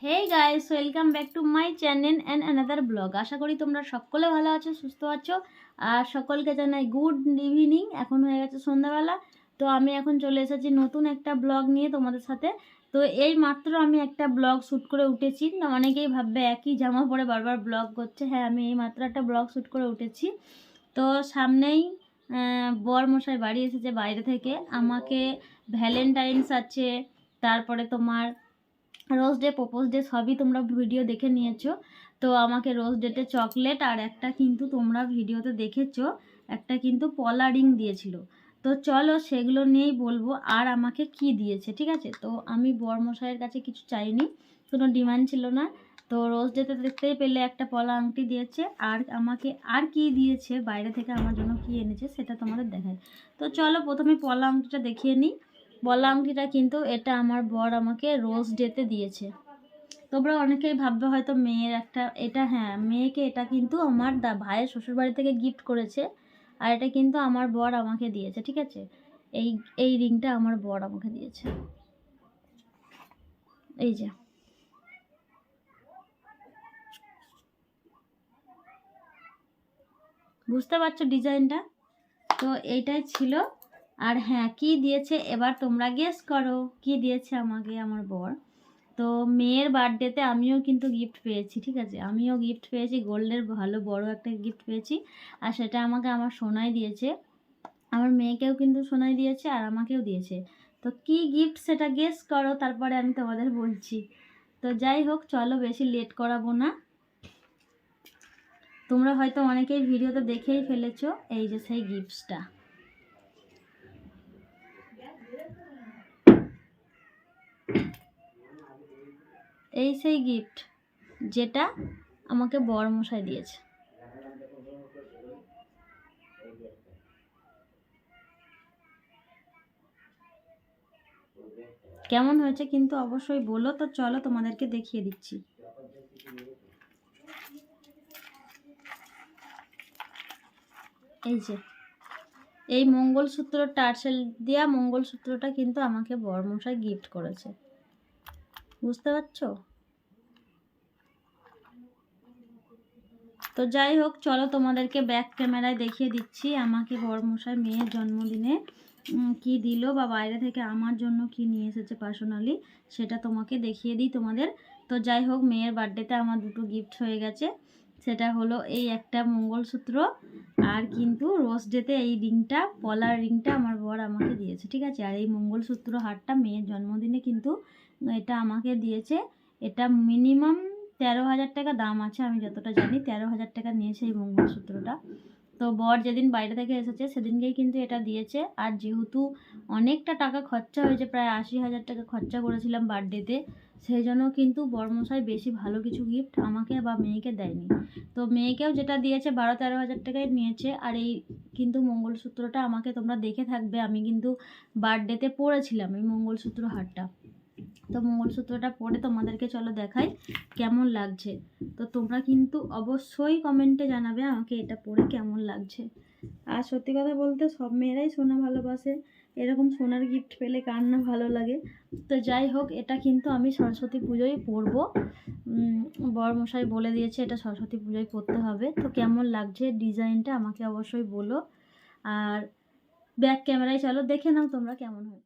Hey guys, welcome back to my channel and another blog. আশা করি তোমরা সকলে ভালো আছো, সুস্থ আছো। আর সকলকে জানাই গুড ইভিনিং। এখন হয়ে গেছে সন্ধ্যাবেলা। তো আমি এখন চলে এসেছি নতুন একটা ব্লগ নিয়ে তোমাদের সাথে। তো এই মাত্র আমি একটা ব্লগ শ্যুট করে উঠেছি। না, অনেকেই ভাববে একই জামা পরে বারবার ব্লগ করছে। হ্যাঁ, আমি এই মাত্র একটা ব্লগ শ্যুট করে উঠেছি। তো সামনেই বর মশাই বাড়ি এসেছে বাইরে থেকে। আমাকে ভ্যালেন্টাইন্স আছে, তারপরে তোমার রোজ ডে, প্রপোজ ডে সবই তোমরা ভিডিও দেখে নিয়েছো। তো আমাকে রোজ ডেতে চকলেট আর একটা কিন্তু তোমরা ভিডিওতে দেখেছো, একটা কিন্তু পলা রিং দিয়েছিল। তো চলো সেগুলো নিয়েই বলবো আর আমাকে কি দিয়েছে, ঠিক আছে। তো আমি বরমশাইয়ের কাছে কিছু চাইনি, কোনো ডিমান্ড ছিল না। তো রোজ ডেতে দেখতেই পেলে একটা পলা আংটি দিয়েছে। আর আমাকে আর কি দিয়েছে, বাইরে থেকে আমার জন্য কি এনেছে সেটা তোমাদের দেখায়। তো চলো প্রথমে পলা আংটিটা দেখিয়ে নিই। পলা আংটিটা কিন্তু এটা আমার বর আমাকে রোজ ডেতে দিয়েছে। তোমরা অনেকেই ভাববে হয়তো মেয়ের একটা, এটা হ্যাঁ মেয়েকে, এটা কিন্তু আমার ভাইয়ের শ্বশুরবাড়ি থেকে গিফট করেছে। আর এটা কিন্তু আমার বর আমাকে দিয়েছে, ঠিক আছে। এই এই রিংটা আমার বর আমাকে দিয়েছে। এই যে বুঝতে পারছো ডিজাইনটা। তো এইটাই ছিল। আর হ্যাঁ, কি দিয়েছে এবার তোমরা গেস করো, কি দিয়েছে আমাকে আমার বর। তো মেয়ের বার্থডেতে আমিও কিন্তু গিফট পেয়েছি, ঠিক আছে। আমিও গিফট পেয়েছি, গোল্ডের ভালো বড় একটা গিফট পেয়েছি। আর সেটা আমাকে আমার সোনাই দিয়েছে। আমার মেয়েকেও কিন্তু সোনাই দিয়েছে আর আমাকেও দিয়েছে। তো কি গিফট সেটা গেস করো, তারপরে আমি তোমাদের বলছি। তো যাই হোক, চলো বেশি লেট করাবো না। তোমরা হয়তো অনেকেই ভিডিওতে দেখেই ফেলেছো। এই যে সেই গিফটসটা, এই সেই গিফট যেটা আমাকে বরমশাই দিয়েছে। কেমন হয়েছে কিন্তু অবশ্যই বলো। তো চলো তোমাদেরকে দেখিয়ে দিচ্ছি। এই যে এই মঙ্গলসূত্র, টার্সেল দেওয়া মঙ্গলসূত্রটা কিন্তু আমাকে বরমশাই গিফট করেছে, বুঝতে পারছো। তো যাই হোক, চলো তোমাদেরকে ব্যাক ক্যামেরায় দেখিয়ে দিচ্ছি আমাকে বরমশাই মেয়ের জন্মদিনে কি দিল, বা বাইরে থেকে আমার জন্য কি নিয়ে এসেছে পার্সোনালি, সেটা তোমাকে দেখিয়ে দিই তোমাদের। তো যাই হোক, মেয়ের বার্থডেতে আমার দুটো গিফট হয়ে গেছে। সেটা হলো এই একটা মঙ্গলসূত্র, আর কিন্তু রোজ ডেতে এই রিংটা, পলার রিংটা আমার বর আমাকে দিয়েছে, ঠিক আছে। আর এই মঙ্গলসূত্র হারটা মেয়ের জন্মদিনে কিন্তু এটা আমাকে দিয়েছে। এটা মিনিমাম 13,000 টাকা দাম আছে, আমি যতটা জানি 13,000 টাকা নিয়েছে এই মঙ্গলসূত্রটা। তো বর যেদিন বাইরে থেকে এসেছে সেদিনকেই কিন্তু এটা দিয়েছে। আর যেহেতু অনেকটা টাকা খরচা হয়েছে, প্রায় 80,000 টাকা খরচা করেছিলাম বার্থডেতে, সেই জন্য কিন্তু বরমশাই বেশি ভালো কিছু গিফট আমাকে বা মেয়েকে দেয়নি। তো মেয়েকেও যেটা দিয়েছে 12-13,000 টাকায় নিয়েছে। আর এই কিন্তু মঙ্গলসূত্রটা আমাকে তোমরা দেখে থাকবে, আমি কিন্তু বার্থডেতে পরেছিলাম এই মঙ্গলসূত্র হারটা। তো মঙ্গলসূত্রটা পরে তোমাদেরকে চলো দেখাই কেমন লাগছে। তো তোমরা কিন্তু অবশ্যই কমেন্টে জানাবে আমাকে এটা পরে কেমন লাগছে। আর সত্যি কথা বলতে সব মেয়েরাই সোনা ভালোবাসে, এরকম সোনার গিফট পেলে কার না ভালো লাগে। তো যাই হোক, এটা কিন্তু আমি সরস্বতী পুজোয় পরবো। বরমশাই বলে দিয়েছে এটা সরস্বতী পুজোয় পরতে হবে। তো কেমন লাগছে ডিজাইনটা আমাকে অবশ্যই বলো। আর ব্যাক ক্যামেরায় চলো দেখে নাও তোমরা কেমন হয়।